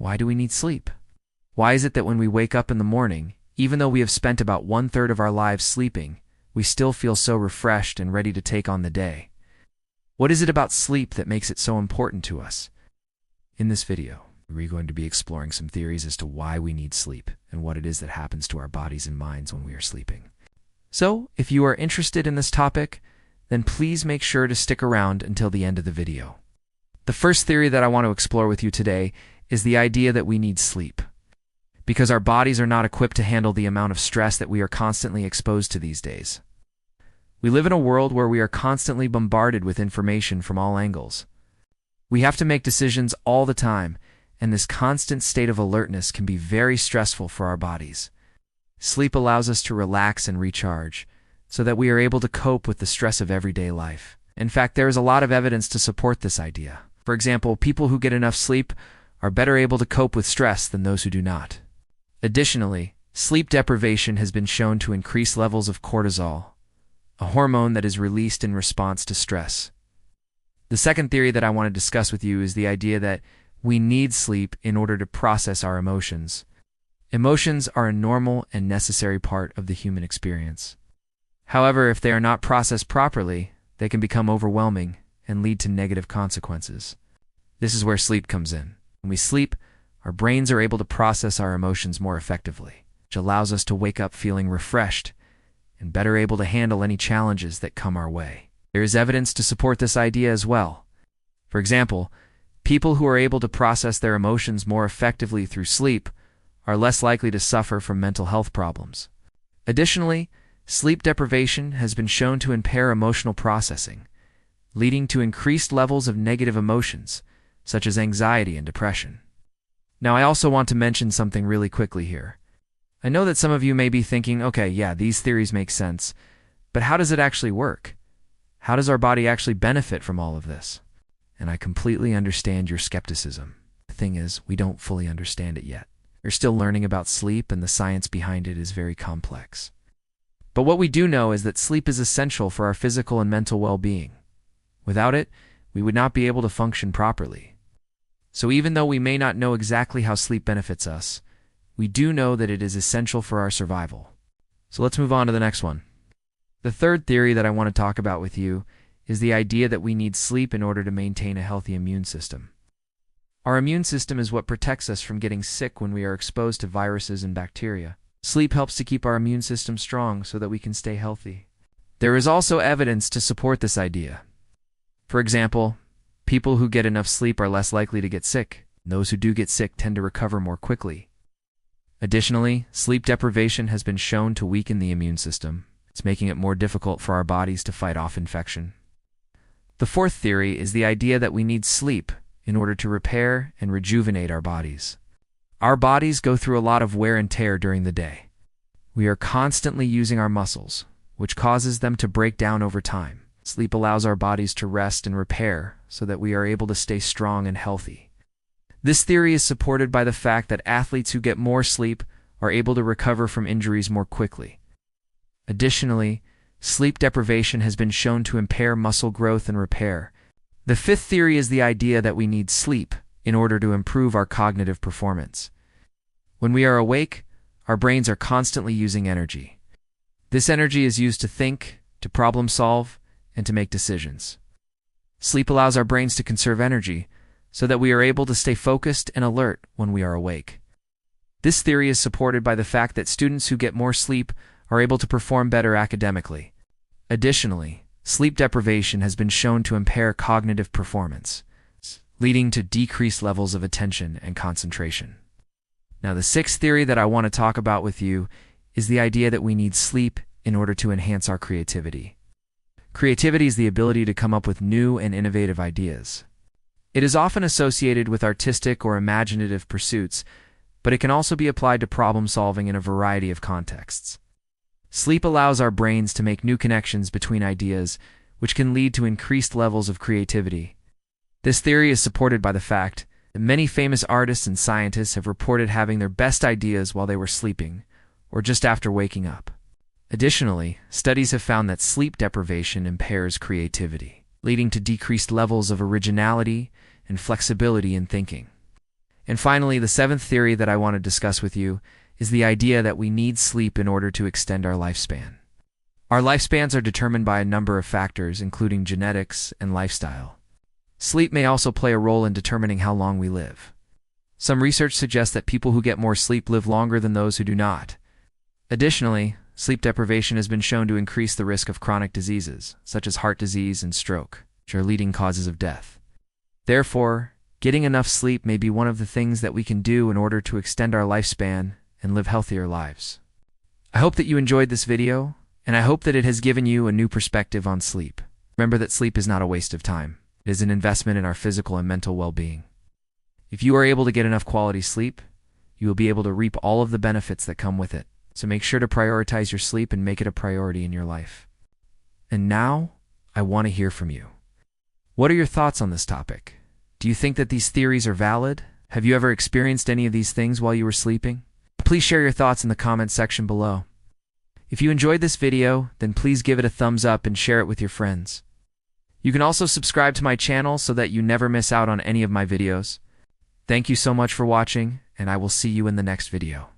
Why do we need sleep? Why is it that when we wake up in the morning, even though we have spent about 1/3 of our lives sleeping, we still feel so refreshed and ready to take on the day? What is it about sleep that makes it so important to us? In this video, we're going to be exploring some theories as to why we need sleep and what it is that happens to our bodies and minds when we are sleeping. So, if you are interested in this topic, then please make sure to stick around until the end of the video. The first theory that I want to explore with you today is the idea that we need sleep, because our bodies are not equipped to handle the amount of stress that we are constantly exposed to these days. We live in a world where we are constantly bombarded with information from all angles. We have to make decisions all the time, and this constant state of alertness can be very stressful for our bodies. Sleep allows us to relax and recharge, so that we are able to cope with the stress of everyday life. In fact, there is a lot of evidence to support this idea. For example, people who get enough sleep are better able to cope with stress than those who do not. Additionally, sleep deprivation has been shown to increase levels of cortisol, a hormone that is released in response to stress. The second theory that I want to discuss with you is the idea that we need sleep in order to process our emotions. Emotions are a normal and necessary part of the human experience. However, if they are not processed properly, they can become overwhelming and lead to negative consequences. This is where sleep comes in. When we sleep, our brains are able to process our emotions more effectively, which allows us to wake up feeling refreshed and better able to handle any challenges that come our way. There is evidence to support this idea as well. For example, people who are able to process their emotions more effectively through sleep are less likely to suffer from mental health problems. Additionally, sleep deprivation has been shown to impair emotional processing, leading to increased levels of negative emotions, such as anxiety and depression. Now, I also want to mention something really quickly here. I know that some of you may be thinking, okay, yeah, these theories make sense, but how does it actually work? How does our body actually benefit from all of this? And I completely understand your skepticism. The thing is, we don't fully understand it yet. We're still learning about sleep, and the science behind it is very complex. But what we do know is that sleep is essential for our physical and mental well-being. Without it, we would not be able to function properly. So even though we may not know exactly how sleep benefits us, we do know that it is essential for our survival. So let's move on to the next one. The third theory that I want to talk about with you is the idea that we need sleep in order to maintain a healthy immune system. Our immune system is what protects us from getting sick when we are exposed to viruses and bacteria. Sleep helps to keep our immune system strong so that we can stay healthy. There is also evidence to support this idea. For example, people who get enough sleep are less likely to get sick. Those who do get sick tend to recover more quickly. Additionally, sleep deprivation has been shown to weaken the immune system. It's making it more difficult for our bodies to fight off infection. The fourth theory is the idea that we need sleep in order to repair and rejuvenate our bodies. Our bodies go through a lot of wear and tear during the day. We are constantly using our muscles, which causes them to break down over time. Sleep allows our bodies to rest and repair so that we are able to stay strong and healthy. This theory is supported by the fact that athletes who get more sleep are able to recover from injuries more quickly. Additionally, sleep deprivation has been shown to impair muscle growth and repair. The fifth theory is the idea that we need sleep in order to improve our cognitive performance. When we are awake, our brains are constantly using energy. This energy is used to think, to problem solve, and to make decisions. Sleep allows our brains to conserve energy so that we are able to stay focused and alert when we are awake. This theory is supported by the fact that students who get more sleep are able to perform better academically. Additionally, sleep deprivation has been shown to impair cognitive performance, leading to decreased levels of attention and concentration. Now, the sixth theory that I want to talk about with you is the idea that we need sleep in order to enhance our creativity. Creativity is the ability to come up with new and innovative ideas. It is often associated with artistic or imaginative pursuits, but it can also be applied to problem solving in a variety of contexts. Sleep allows our brains to make new connections between ideas, which can lead to increased levels of creativity. This theory is supported by the fact that many famous artists and scientists have reported having their best ideas while they were sleeping, or just after waking up. Additionally, studies have found that sleep deprivation impairs creativity, leading to decreased levels of originality and flexibility in thinking. And finally, the seventh theory that I want to discuss with you is the idea that we need sleep in order to extend our lifespan. Our lifespans are determined by a number of factors, including genetics and lifestyle. Sleep may also play a role in determining how long we live. Some research suggests that people who get more sleep live longer than those who do not. Additionally, sleep deprivation has been shown to increase the risk of chronic diseases, such as heart disease and stroke, which are leading causes of death. Therefore, getting enough sleep may be one of the things that we can do in order to extend our lifespan and live healthier lives. I hope that you enjoyed this video, and I hope that it has given you a new perspective on sleep. Remember that sleep is not a waste of time. It is an investment in our physical and mental well-being. If you are able to get enough quality sleep, you will be able to reap all of the benefits that come with it. So make sure to prioritize your sleep and make it a priority in your life. And now, I want to hear from you. What are your thoughts on this topic? Do you think that these theories are valid? Have you ever experienced any of these things while you were sleeping? Please share your thoughts in the comments section below. If you enjoyed this video, then please give it a thumbs up and share it with your friends. You can also subscribe to my channel so that you never miss out on any of my videos. Thank you so much for watching, and I will see you in the next video.